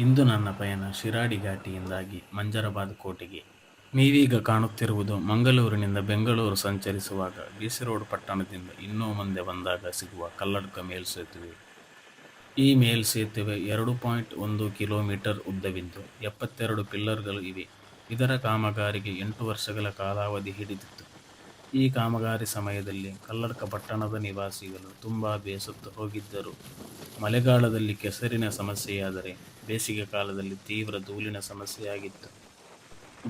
ಇಂದು ನನ್ನ ಪಯಣ ಶಿರಾಡಿ ಘಾಟಿಯಿಂದಾಗಿ ಮಂಜರಾಬಾದ್ ಕೋಟೆಗೆ. ನೀವೀಗ ಕಾಣುತ್ತಿರುವುದು ಮಂಗಳೂರಿನಿಂದ ಬೆಂಗಳೂರು ಸಂಚರಿಸುವಾಗ ಬಿಸಿ ರೋಡ್ ಪಟ್ಟಣದಿಂದ ಇನ್ನೂ ಮುಂದೆ ಬಂದಾಗ ಸಿಗುವ ಕಲ್ಲಡ್ಕ ಮೇಲ್ಸೇತುವೆ. ಈ ಮೇಲ್ಸೇತುವೆ 2.1 ಕಿಲೋಮೀಟರ್ ಉದ್ದವಿದ್ದು 72 ಪಿಲ್ಲರ್ಗಳು ಇವೆ. ಇದರ ಕಾಮಗಾರಿಗೆ 8 ವರ್ಷಗಳ ಕಾಲಾವಧಿ ಹಿಡಿದಿತ್ತು. ಈ ಕಾಮಗಾರಿ ಸಮಯದಲ್ಲಿ ಕಲ್ಲಡ್ಕ ಪಟ್ಟಣದ ನಿವಾಸಿಗಳು ತುಂಬಾ ಬೇಸತ್ತು ಹೋಗಿದ್ದರು. ಮಳೆಗಾಲದಲ್ಲಿ ಕೆಸರಿನ ಸಮಸ್ಯೆಯಾದರೆ ಬೇಸಿಗೆ ಕಾಲದಲ್ಲಿ ತೀವ್ರ ಧೂಳಿನ ಸಮಸ್ಯೆಯಾಗಿತ್ತು.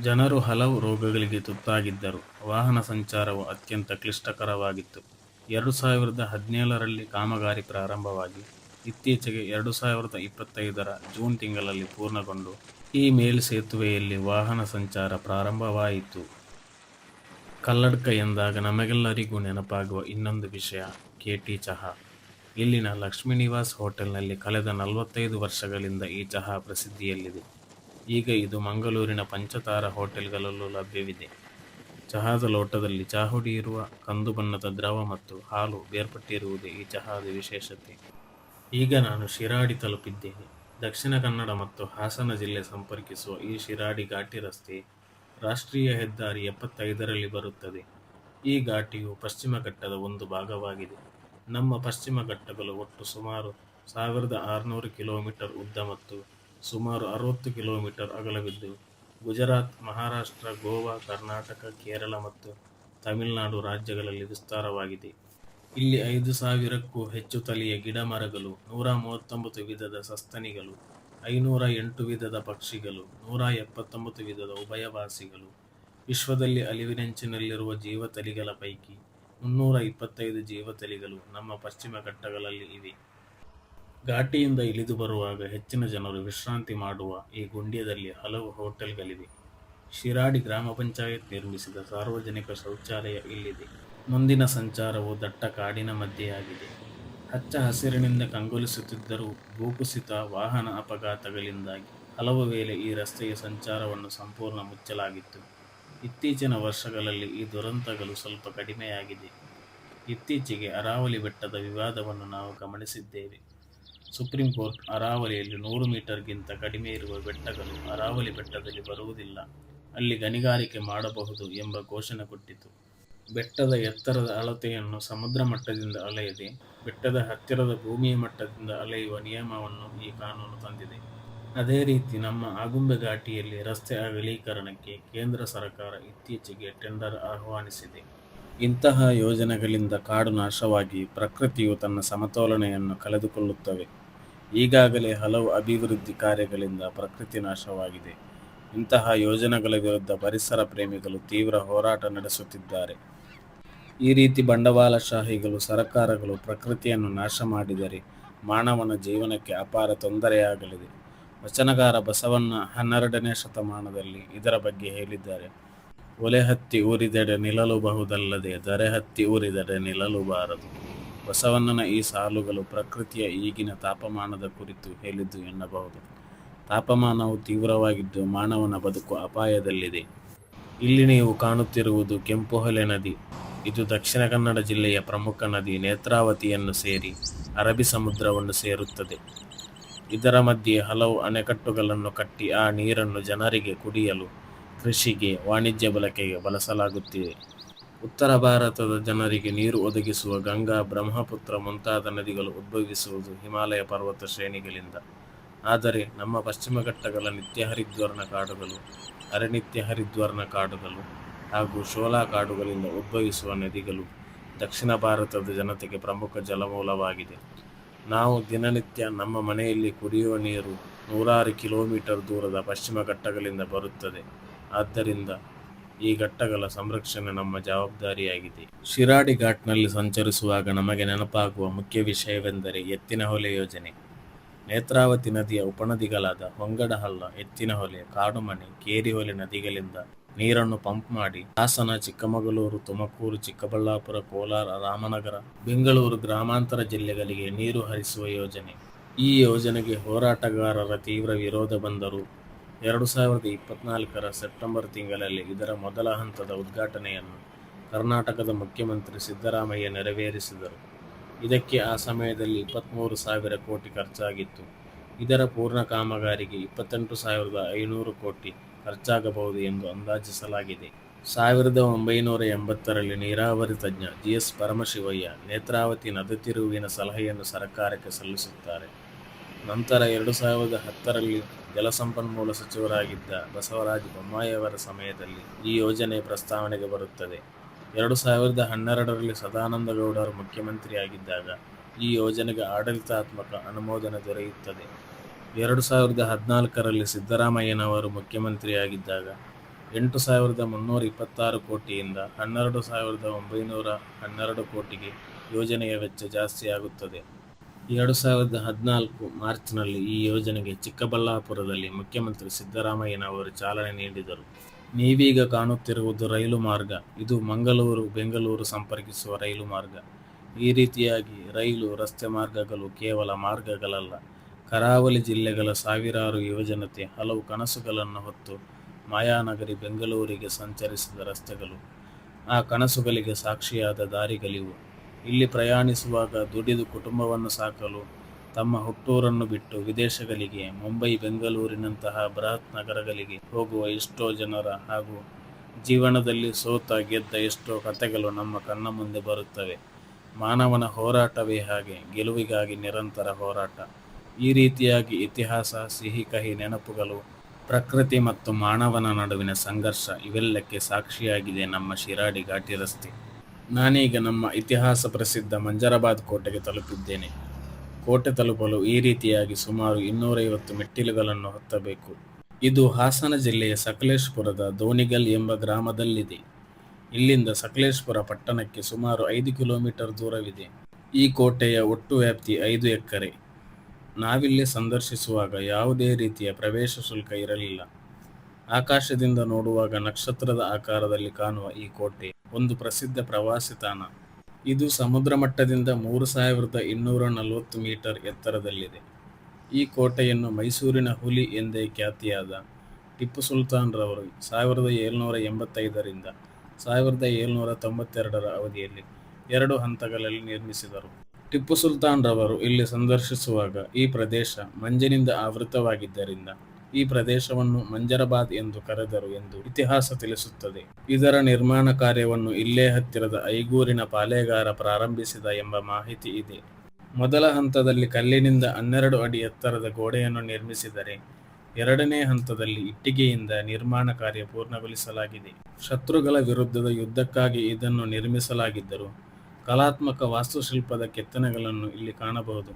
ಜನರು ಹಲವು ರೋಗಗಳಿಗೆ ತುತ್ತಾಗಿದ್ದರು. ವಾಹನ ಸಂಚಾರವು ಅತ್ಯಂತ ಕ್ಲಿಷ್ಟಕರವಾಗಿತ್ತು. 2017ರಲ್ಲಿ ಕಾಮಗಾರಿ ಪ್ರಾರಂಭವಾಗಿ ಇತ್ತೀಚೆಗೆ 2025ರ ಜೂನ್ ತಿಂಗಳಲ್ಲಿ ಪೂರ್ಣಗೊಂಡು ಈ ಮೇಲ್ಸೇತುವೆಯಲ್ಲಿ ವಾಹನ ಸಂಚಾರ ಪ್ರಾರಂಭವಾಯಿತು. ಕಲ್ಲಡ್ಕ ಎಂದಾಗ ನಮಗೆಲ್ಲರಿಗೂ ನೆನಪಾಗುವ ಇನ್ನೊಂದು ವಿಷಯ KT ಚಹಾ. ಇಲ್ಲಿನ ಲಕ್ಷ್ಮೀ ನಿವಾಸ್ ಹೋಟೆಲ್ನಲ್ಲಿ ಕಳೆದ 45 ವರ್ಷಗಳಿಂದ ಈ ಚಹಾ ಪ್ರಸಿದ್ಧಿಯಲ್ಲಿದೆ. ಈಗ ಇದು ಮಂಗಳೂರಿನ ಪಂಚತಾರ ಹೋಟೆಲ್ಗಳಲ್ಲೂ ಲಭ್ಯವಿದೆ. ಚಹಾದ ಲೋಟದಲ್ಲಿ ಚಾಹುಡಿ ಇರುವ ಕಂದು ಬಣ್ಣದ ದ್ರವ ಮತ್ತು ಹಾಲು ಬೇರ್ಪಟ್ಟಿರುವುದೇ ಈ ಚಹಾದ ವಿಶೇಷತೆ. ಈಗ ನಾನು ಶಿರಾಡಿ ತಲುಪಿದ್ದೇನೆ. ದಕ್ಷಿಣ ಕನ್ನಡ ಮತ್ತು ಹಾಸನ ಜಿಲ್ಲೆ ಸಂಪರ್ಕಿಸುವ ಈ ಶಿರಾಡಿ ಘಾಟಿ ರಸ್ತೆ ರಾಷ್ಟ್ರೀಯ ಹೆದ್ದಾರಿ 75ರಲ್ಲಿ ಬರುತ್ತದೆ. ಈ ಘಾಟಿಯು ಪಶ್ಚಿಮ ಘಟ್ಟದ ಒಂದು ಭಾಗವಾಗಿದೆ. ನಮ್ಮ ಪಶ್ಚಿಮ ಘಟ್ಟಗಳು ಒಟ್ಟು ಸುಮಾರು 1600 ಕಿಲೋಮೀಟರ್ ಉದ್ದ ಮತ್ತು ಸುಮಾರು 60 ಕಿಲೋಮೀಟರ್ ಅಗಲವಿದ್ದು ಗುಜರಾತ್, ಮಹಾರಾಷ್ಟ್ರ, ಗೋವಾ, ಕರ್ನಾಟಕ, ಕೇರಳ ಮತ್ತು ತಮಿಳುನಾಡು ರಾಜ್ಯಗಳಲ್ಲಿ ವಿಸ್ತಾರವಾಗಿದೆ. ಇಲ್ಲಿ 5000ಕ್ಕೂ ಹೆಚ್ಚು ತಳಿಯ ಗಿಡ ಮರಗಳು, 139 ವಿಧದ ಸಸ್ತನಿಗಳು, 508 ವಿಧದ ಪಕ್ಷಿಗಳು, 179 ವಿಧದ ಉಭಯವಾಸಿಗಳು, ವಿಶ್ವದಲ್ಲಿ ಅಳಿವಿನಂಚಿನಲ್ಲಿರುವ ಜೀವತಳಿಗಳ ಪೈಕಿ 325 ಜೀವತಳಿಗಳು ನಮ್ಮ ಪಶ್ಚಿಮ ಘಟ್ಟಗಳಲ್ಲಿ ಇವೆ. ಘಾಟಿಯಿಂದ ಇಳಿದು ಬರುವಾಗ ಹೆಚ್ಚಿನ ಜನರು ವಿಶ್ರಾಂತಿ ಮಾಡುವ ಈ ಗುಂಡ್ಯದಲ್ಲಿ ಹಲವು ಹೋಟೆಲ್ಗಳಿವೆ. ಶಿರಾಡಿ ಗ್ರಾಮ ಪಂಚಾಯತ್ ನಿರ್ಮಿಸಿದ ಸಾರ್ವಜನಿಕ ಶೌಚಾಲಯ ಇಲ್ಲಿದೆ. ಮುಂದಿನ ಸಂಚಾರವು ದಟ್ಟ ಕಾಡಿನ ಮಧ್ಯೆಯಾಗಿದೆ. ಹಚ್ಚ ಹಸಿರಿನಿಂದ ಕಂಗೊಳಿಸುತ್ತಿದ್ದರೂ ಭೂಕುಸಿತ, ವಾಹನ ಅಪಘಾತಗಳಿಂದಾಗಿ ಹಲವು ವೇಳೆ ಈ ರಸ್ತೆಯ ಸಂಚಾರವನ್ನು ಸಂಪೂರ್ಣ ಮುಚ್ಚಲಾಗಿತ್ತು. ಇತ್ತೀಚಿನ ವರ್ಷಗಳಲ್ಲಿ ಈ ದುರಂತಗಳು ಸ್ವಲ್ಪ ಕಡಿಮೆಯಾಗಿದೆ. ಇತ್ತೀಚೆಗೆ ಅರಾವಲಿ ಬೆಟ್ಟದ ವಿವಾದವನ್ನು ನಾವು ಗಮನಿಸಿದ್ದೇವೆ. ಸುಪ್ರೀಂ ಕೋರ್ಟ್ ಅರಾವಲಿಯಲ್ಲಿ 100 ಮೀಟರ್ಗಿಂತ ಕಡಿಮೆ ಇರುವ ಬೆಟ್ಟಗಳು ಅರಾವಲಿ ಬೆಟ್ಟದಲ್ಲಿ ಬರುವುದಿಲ್ಲ, ಅಲ್ಲಿ ಗಣಿಗಾರಿಕೆ ಮಾಡಬಹುದು ಎಂಬ ಘೋಷಣೆ ಕೊಟ್ಟಿತು. ಬೆಟ್ಟದ ಎತ್ತರದ ಅಳತೆಯನ್ನು ಸಮುದ್ರ ಮಟ್ಟದಿಂದ ಅಳೆಯದೆ ಬೆಟ್ಟದ ಹತ್ತಿರದ ಭೂಮಿಯ ಮಟ್ಟದಿಂದ ಅಳೆಯುವ ನಿಯಮವನ್ನು ಈ ಕಾನೂನು ತಂದಿದೆ. ಅದೇ ರೀತಿ ನಮ್ಮ ಆಗುಂಬೆ ಘಾಟಿಯಲ್ಲಿ ರಸ್ತೆ ಅಗಲೀಕರಣಕ್ಕೆ ಕೇಂದ್ರ ಸರ್ಕಾರ ಇತ್ತೀಚೆಗೆ ಟೆಂಡರ್ ಆಹ್ವಾನಿಸಿದೆ. ಇಂತಹ ಯೋಜನೆಗಳಿಂದ ಕಾಡು ನಾಶವಾಗಿ ಪ್ರಕೃತಿಯು ತನ್ನ ಸಮತೋಲನೆಯನ್ನು ಕಳೆದುಕೊಳ್ಳುತ್ತವೆ. ಈಗಾಗಲೇ ಹಲವು ಅಭಿವೃದ್ಧಿ ಕಾರ್ಯಗಳಿಂದ ಪ್ರಕೃತಿ ನಾಶವಾಗಿದೆ. ಇಂತಹ ಯೋಜನೆಗಳ ವಿರುದ್ಧ ಪರಿಸರ ಪ್ರೇಮಿಗಳು ತೀವ್ರ ಹೋರಾಟ ನಡೆಸುತ್ತಿದ್ದಾರೆ. ಈ ರೀತಿ ಬಂಡವಾಳಶಾಹಿಗಳು, ಸರ್ಕಾರಗಳು ಪ್ರಕೃತಿಯನ್ನು ನಾಶ ಮಾಡಿದರೆ ಮಾನವನ ಜೀವನಕ್ಕೆ ಅಪಾರ ತೊಂದರೆಯಾಗಲಿದೆ. ವಚನಕಾರ ಬಸವಣ್ಣ 12ನೇ ಶತಮಾನದಲ್ಲಿ ಇದರ ಬಗ್ಗೆ ಹೇಳಿದ್ದಾರೆ. ಒಲೆ ಹತ್ತಿ ಉರಿದೆಡೆ ನಿಲ್ಲಲುಬಹುದಲ್ಲದೆ ಧರೆ ಹತ್ತಿ ಉರಿದೆಡೆ ನಿಲ್ಲಲುಬಾರದು. ಬಸವಣ್ಣನ ಈ ಸಾಲುಗಳು ಪ್ರಕೃತಿಯ ಈಗಿನ ತಾಪಮಾನದ ಕುರಿತು ಹೇಳಿದ್ದು ಎನ್ನಬಹುದು. ತಾಪಮಾನವು ತೀವ್ರವಾಗಿದ್ದು ಮಾನವನ ಬದುಕು ಅಪಾಯದಲ್ಲಿದೆ. ಇಲ್ಲಿ ನೀವು ಕಾಣುತ್ತಿರುವುದು ಕೆಂಪುಹೊಳೆ ನದಿ. ಇದು ದಕ್ಷಿಣ ಕನ್ನಡ ಜಿಲ್ಲೆಯ ಪ್ರಮುಖ ನದಿ ನೇತ್ರಾವತಿಯನ್ನು ಸೇರಿ ಅರಬ್ಬಿ ಸಮುದ್ರವನ್ನು ಸೇರುತ್ತದೆ. ಇದರ ಮಧ್ಯೆ ಹಲವು ಅಣೆಕಟ್ಟುಗಳನ್ನು ಕಟ್ಟಿ ಆ ನೀರನ್ನು ಜನರಿಗೆ ಕುಡಿಯಲು, ಕೃಷಿಗೆ, ವಾಣಿಜ್ಯ ಬಳಕೆಗೆ ಬಳಸಲಾಗುತ್ತಿದೆ. ಉತ್ತರ ಭಾರತದ ಜನರಿಗೆ ನೀರು ಒದಗಿಸುವ ಗಂಗಾ, ಬ್ರಹ್ಮಪುತ್ರ ಮುಂತಾದ ನದಿಗಳು ಉದ್ಭವಿಸುವುದು ಹಿಮಾಲಯ ಪರ್ವತ ಶ್ರೇಣಿಗಳಿಂದ. ಆದರೆ ನಮ್ಮ ಪಶ್ಚಿಮ ಘಟ್ಟಗಳ ನಿತ್ಯ ಹರಿದ್ವರ್ಣ ಕಾಡುಗಳು, ಅರೆನಿತ್ಯ ಹರಿದ್ವರ್ಣ ಕಾಡುಗಳು ಹಾಗೂ ಶೋಲಾ ಕಾಡುಗಳಿಂದ ಉದ್ಭವಿಸುವ ನದಿಗಳು ದಕ್ಷಿಣ ಭಾರತದ ಜನತೆಗೆ ಪ್ರಮುಖ ಜಲಮೂಲವಾಗಿದೆ. ನಾವು ದಿನನಿತ್ಯ ನಮ್ಮ ಮನೆಯಲ್ಲಿ ಕುಡಿಯುವ ನೀರು 100 ಕಿಲೋಮೀಟರ್ ದೂರದ ಪಶ್ಚಿಮ ಘಟ್ಟಗಳಿಂದ ಬರುತ್ತದೆ. ಆದ್ದರಿಂದ ಈ ಘಟ್ಟಗಳ ಸಂರಕ್ಷಣೆ ನಮ್ಮ ಜವಾಬ್ದಾರಿಯಾಗಿದೆ. ಶಿರಾಡಿ ಘಾಟ್ನಲ್ಲಿ ಸಂಚರಿಸುವಾಗ ನಮಗೆ ನೆನಪಾಗುವ ಮುಖ್ಯ ವಿಷಯವೆಂದರೆ ಎತ್ತಿನಹೊಳೆ ಯೋಜನೆ. ನೇತ್ರಾವತಿ ನದಿಯ ಉಪನದಿಗಳಾದ ಹೊಂಗಡಹಳ್ಳ, ಎತ್ತಿನಹೊಳೆ, ಕಾಡುಮನೆ, ಕೇರಿಹೊಳೆ ನದಿಗಳಿಂದ ನೀರನ್ನು ಪಂಪ್ ಮಾಡಿ ಹಾಸನ, ಚಿಕ್ಕಮಗಳೂರು, ತುಮಕೂರು, ಚಿಕ್ಕಬಳ್ಳಾಪುರ, ಕೋಲಾರ, ರಾಮನಗರ, ಬೆಂಗಳೂರು ಗ್ರಾಮಾಂತರ ಜಿಲ್ಲೆಗಳಿಗೆ ನೀರು ಹರಿಸುವ ಯೋಜನೆ. ಈ ಯೋಜನೆಗೆ ಹೋರಾಟಗಾರರ ತೀವ್ರ ವಿರೋಧ ಬಂದರೂ 2024ರ ಸೆಪ್ಟೆಂಬರ್ ತಿಂಗಳಲ್ಲಿ ಇದರ ಮೊದಲ ಹಂತದ ಉದ್ಘಾಟನೆಯನ್ನು ಕರ್ನಾಟಕದ ಮುಖ್ಯಮಂತ್ರಿ ಸಿದ್ದರಾಮಯ್ಯ ನೆರವೇರಿಸಿದರು. ಇದಕ್ಕೆ ಆ ಸಮಯದಲ್ಲಿ 23,000 ಕೋಟಿ ಖರ್ಚಾಗಿತ್ತು. ಇದರ ಪೂರ್ಣ ಕಾಮಗಾರಿಗೆ 28,500 ಕೋಟಿ ಖರ್ಚಾಗಬಹುದು ಎಂದು ಅಂದಾಜಿಸಲಾಗಿದೆ. 1980ರಲ್ಲಿ ನೀರಾವರಿ ತಜ್ಞ ಜಿ. ಎಸ್. ಪರಮಶಿವಯ್ಯ ನೇತ್ರಾವತಿ ನದಿ ತಿರುವಿನ ಸಲಹೆಯನ್ನು ಸರ್ಕಾರಕ್ಕೆ ಸಲ್ಲಿಸುತ್ತಾರೆ. ನಂತರ 2010ರಲ್ಲಿ ಜಲಸಂಪನ್ಮೂಲ ಸಚಿವರಾಗಿದ್ದ ಬಸವರಾಜ ಬೊಮ್ಮಾಯಿಯವರ ಸಮಯದಲ್ಲಿ ಈ ಯೋಜನೆ ಪ್ರಸ್ತಾವನೆಗೆ ಬರುತ್ತದೆ. 2012ರಲ್ಲಿ ಸದಾನಂದಗೌಡರು ಮುಖ್ಯಮಂತ್ರಿಯಾಗಿದ್ದಾಗ ಈ ಯೋಜನೆಗೆ ಆಡಳಿತಾತ್ಮಕ ಅನುಮೋದನೆ ದೊರೆಯುತ್ತದೆ. 2014ರಲ್ಲಿ ಸಿದ್ದರಾಮಯ್ಯನವರು ಮುಖ್ಯಮಂತ್ರಿಯಾಗಿದ್ದಾಗ 8,326 ಕೋಟಿಯಿಂದ 12,912 ಕೋಟಿಗೆ ಯೋಜನೆಯ ವೆಚ್ಚ ಜಾಸ್ತಿಯಾಗುತ್ತದೆ. 2014 ಮಾರ್ಚ್ನಲ್ಲಿ ಈ ಯೋಜನೆಗೆ ಚಿಕ್ಕಬಳ್ಳಾಪುರದಲ್ಲಿ ಮುಖ್ಯಮಂತ್ರಿ ಸಿದ್ದರಾಮಯ್ಯನವರು ಚಾಲನೆ ನೀಡಿದರು. ನೀವೀಗ ಕಾಣುತ್ತಿರುವುದು ರೈಲು ಮಾರ್ಗ. ಇದು ಮಂಗಳೂರು, ಬೆಂಗಳೂರು ಸಂಪರ್ಕಿಸುವ ರೈಲು ಮಾರ್ಗ. ಈ ರೀತಿಯಾಗಿ ರೈಲು, ರಸ್ತೆ ಮಾರ್ಗಗಳು ಕೇವಲ ಮಾರ್ಗಗಳಲ್ಲ, ಕರಾವಳಿ ಜಿಲ್ಲೆಗಳ ಸಾವಿರಾರು ಯುವಜನತೆ ಹಲವು ಕನಸುಗಳನ್ನು ಹೊತ್ತು ಮಾಯಾನಗರಿ ಬೆಂಗಳೂರಿಗೆ ಸಂಚರಿಸಿದ ರಸ್ತೆಗಳು. ಆ ಕನಸುಗಳಿಗೆ ಸಾಕ್ಷಿಯಾದ ದಾರಿಗಳಿವು. ಇಲ್ಲಿ ಪ್ರಯಾಣಿಸುವಾಗ ದುಡಿದು ಕುಟುಂಬವನ್ನು ಸಾಕಲು ತಮ್ಮ ಹುಟ್ಟೂರನ್ನು ಬಿಟ್ಟು ವಿದೇಶಗಳಿಗೆ, ಮುಂಬೈ, ಬೆಂಗಳೂರಿನಂತಹ ಬೃಹತ್ ನಗರಗಳಿಗೆ ಹೋಗುವ ಎಷ್ಟೋ ಜನರ ಹಾಗೂ ಜೀವನದಲ್ಲಿ ಸೋತ ಗೆದ್ದ ಎಷ್ಟೋ ಕಥೆಗಳು ನಮ್ಮ ಕಣ್ಣ ಮುಂದೆ ಬರುತ್ತವೆ. ಮಾನವನ ಹೋರಾಟವೇ ಹಾಗೆ, ಗೆಲುವಿಗಾಗಿ ನಿರಂತರ ಹೋರಾಟ. ಈ ರೀತಿಯಾಗಿ ಇತಿಹಾಸ, ಸಿಹಿ ಕಹಿ ನೆನಪುಗಳು, ಪ್ರಕೃತಿ ಮತ್ತು ಮಾನವನ ನಡುವಿನ ಸಂಘರ್ಷ ಇವೆಲ್ಲಕ್ಕೆ ಸಾಕ್ಷಿಯಾಗಿದೆ ನಮ್ಮ ಶಿರಾಡಿ ಘಾಟಿ ರಸ್ತೆ. ನಾನೀಗ ನಮ್ಮ ಇತಿಹಾಸ ಪ್ರಸಿದ್ಧ ಮಂಜರಬಾದ್ ಕೋಟೆಗೆ ತಲುಪಿದ್ದೇನೆ. ಕೋಟೆ ತಲುಪಲು ಈ ರೀತಿಯಾಗಿ ಸುಮಾರು 250 ಮೆಟ್ಟಿಲುಗಳನ್ನು ಹತ್ತಬೇಕು. ಇದು ಹಾಸನ ಜಿಲ್ಲೆಯ ಸಕಲೇಶಪುರದ ದೋಣಿಗಲ್ ಎಂಬ ಗ್ರಾಮದಲ್ಲಿದೆ. ಇಲ್ಲಿಂದ ಸಕಲೇಶಪುರ ಪಟ್ಟಣಕ್ಕೆ ಸುಮಾರು 5 ಕಿಲೋಮೀಟರ್ ದೂರವಿದೆ. ಈ ಕೋಟೆಯ ಒಟ್ಟು ವ್ಯಾಪ್ತಿ 5 ಎಕರೆ. ನಾವಿಲ್ಲಿ ಸಂದರ್ಶಿಸುವಾಗ ಯಾವುದೇ ರೀತಿಯ ಪ್ರವೇಶ ಶುಲ್ಕ ಇರಲಿಲ್ಲ. ಆಕಾಶದಿಂದ ನೋಡುವಾಗ ನಕ್ಷತ್ರದ ಆಕಾರದಲ್ಲಿ ಕಾಣುವ ಈ ಕೋಟೆ ಒಂದು ಪ್ರಸಿದ್ಧ ಪ್ರವಾಸಿ ತಾಣ. ಇದು ಸಮುದ್ರ ಮಟ್ಟದಿಂದ 3,240 ಮೀಟರ್ ಎತ್ತರದಲ್ಲಿದೆ. ಈ ಕೋಟೆಯನ್ನು ಮೈಸೂರಿನ ಹುಲಿ ಎಂದೇ ಖ್ಯಾತಿಯಾದ ಟಿಪ್ಪು ಸುಲ್ತಾನ್ ರವರು 1785ರಿಂದ 1792ರ ಅವಧಿಯಲ್ಲಿ 2 ಹಂತಗಳಲ್ಲಿ ನಿರ್ಮಿಸಿದರು. ಟಿಪ್ಪು ಸುಲ್ತಾನ್ ರವರು ಇಲ್ಲಿ ಸಂದರ್ಶಿಸುವಾಗ ಈ ಪ್ರದೇಶ ಮಂಜಿನಿಂದ ಆವೃತವಾಗಿದ್ದರಿಂದ ಈ ಪ್ರದೇಶವನ್ನು ಮಂಜರಬಾದ್ ಎಂದು ಕರೆದರು ಎಂದು ಇತಿಹಾಸ ತಿಳಿಸುತ್ತದೆ. ಇದರ ನಿರ್ಮಾಣ ಕಾರ್ಯವನ್ನು ಇಲ್ಲೇ ಹತ್ತಿರದ ಐಗೂರಿನ ಪಾಳೆಗಾರ ಪ್ರಾರಂಭಿಸಿದ ಎಂಬ ಮಾಹಿತಿ ಇದೆ. ಮೊದಲ ಹಂತದಲ್ಲಿ ಕಲ್ಲಿನಿಂದ 12 ಅಡಿ ಎತ್ತರದ ಗೋಡೆಯನ್ನು ನಿರ್ಮಿಸಿದರೆ, ಎರಡನೇ ಹಂತದಲ್ಲಿ ಇಟ್ಟಿಗೆಯಿಂದ ನಿರ್ಮಾಣ ಕಾರ್ಯ ಪೂರ್ಣಗೊಳಿಸಲಾಗಿದೆ. ಶತ್ರುಗಳ ವಿರುದ್ಧದ ಯುದ್ಧಕ್ಕಾಗಿ ಇದನ್ನು ನಿರ್ಮಿಸಲಾಗಿದ್ದರೂ ಕಲಾತ್ಮಕ ವಾಸ್ತುಶಿಲ್ಪದ ಕೆತ್ತನೆಗಳನ್ನು ಇಲ್ಲಿ ಕಾಣಬಹುದು.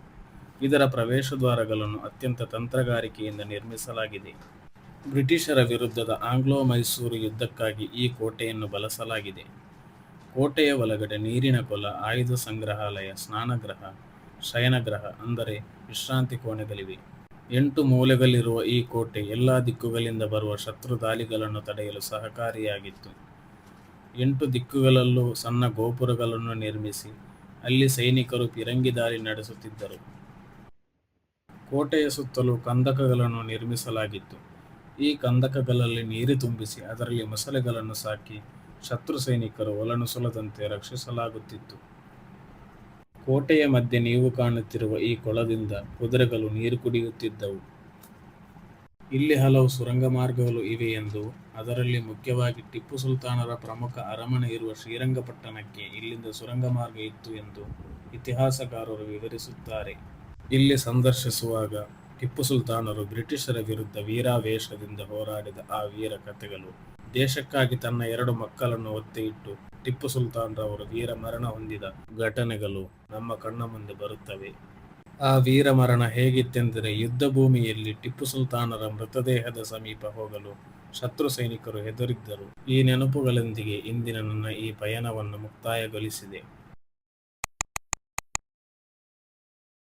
ಇದರ ಪ್ರವೇಶ ದ್ವಾರಗಳನ್ನು ಅತ್ಯಂತ ತಂತ್ರಗಾರಿಕೆಯಿಂದ ನಿರ್ಮಿಸಲಾಗಿದೆ. ಬ್ರಿಟಿಷರ ವಿರುದ್ಧದ ಆಂಗ್ಲೋ ಮೈಸೂರು ಯುದ್ಧಕ್ಕಾಗಿ ಈ ಕೋಟೆಯನ್ನು ಬಳಸಲಾಗಿದೆ. ಕೋಟೆಯ ಒಳಗಡೆ ನೀರಿನ ಕೊಲ, ಆಯುಧ ಸಂಗ್ರಹಾಲಯ, ಸ್ನಾನಗೃಹ, ಶಯನಗೃಹ ಅಂದರೆ ವಿಶ್ರಾಂತಿ ಕೋಣೆಗಳಿವೆ. 8 ಮೂಲೆಗಳಿರುವ ಈ ಕೋಟೆ ಎಲ್ಲ ದಿಕ್ಕುಗಳಿಂದ ಬರುವ ಶತ್ರು ದಾಳಿಗಳನ್ನು ತಡೆಯಲು ಸಹಕಾರಿಯಾಗಿತ್ತು. 8 ದಿಕ್ಕುಗಳಲ್ಲೂ ಸಣ್ಣ ಗೋಪುರಗಳನ್ನು ನಿರ್ಮಿಸಿ ಅಲ್ಲಿ ಸೈನಿಕರು ಫಿರಂಗಿ ದಾಳಿ ನಡೆಸುತ್ತಿದ್ದರು. ಕೋಟೆಯ ಸುತ್ತಲೂ ಕಂದಕಗಳನ್ನು ನಿರ್ಮಿಸಲಾಗಿತ್ತು. ಈ ಕಂದಕಗಳಲ್ಲಿ ನೀರು ತುಂಬಿಸಿ ಅದರಲ್ಲಿ ಮೊಸಳೆಗಳನ್ನು ಸಾಕಿ ಶತ್ರು ಸೈನಿಕರು ಒಳನುಸುಳದಂತೆ ರಕ್ಷಿಸಲಾಗುತ್ತಿತ್ತು. ಕೋಟೆಯ ಮಧ್ಯೆ ನೀವು ಕಾಣುತ್ತಿರುವ ಈ ಕೊಳದಿಂದ ಕುದುರೆಗಳು ನೀರು ಕುಡಿಯುತ್ತಿದ್ದವು. ಇಲ್ಲಿ ಹಲವು ಸುರಂಗ ಮಾರ್ಗಗಳು ಇವೆ ಎಂದು, ಅದರಲ್ಲಿ ಮುಖ್ಯವಾಗಿ ಟಿಪ್ಪು ಸುಲ್ತಾನರ ಪ್ರಮುಖ ಅರಮನೆ ಇರುವ ಶ್ರೀರಂಗಪಟ್ಟಣಕ್ಕೆ ಇಲ್ಲಿಂದ ಸುರಂಗ ಮಾರ್ಗ ಇತ್ತು ಎಂದು ಇತಿಹಾಸಕಾರರು ವಿವರಿಸುತ್ತಾರೆ. ಇಲ್ಲಿ ಸಂದರ್ಶಿಸುವಾಗ ಟಿಪ್ಪು ಸುಲ್ತಾನರು ಬ್ರಿಟಿಷರ ವಿರುದ್ಧ ವೀರಾವೇಶದಿಂದ ಹೋರಾಡಿದ ಆ ವೀರ ಕಥೆಗಳು, ದೇಶಕ್ಕಾಗಿ ತನ್ನ 2 ಮಕ್ಕಳನ್ನು ಒತ್ತೆ ಇಟ್ಟು ಟಿಪ್ಪು ಸುಲ್ತಾನ್ ರವರು ವೀರ ಮರಣ ಹೊಂದಿದ ಘಟನೆಗಳು ನಮ್ಮ ಕಣ್ಣ ಮುಂದೆ ಬರುತ್ತವೆ. ಆ ವೀರ ಮರಣ ಹೇಗಿತ್ತೆಂದರೆ, ಯುದ್ಧ ಭೂಮಿಯಲ್ಲಿ ಟಿಪ್ಪು ಸುಲ್ತಾನರ ಮೃತದೇಹದ ಸಮೀಪ ಹೋಗಲು ಶತ್ರು ಸೈನಿಕರು ಹೆದರಿದ್ದರು. ಈ ನೆನಪುಗಳೊಂದಿಗೆ ಇಂದಿನ ನನ್ನ ಈ ಪಯಣವನ್ನು ಮುಕ್ತಾಯಗೊಳಿಸಿದೆ.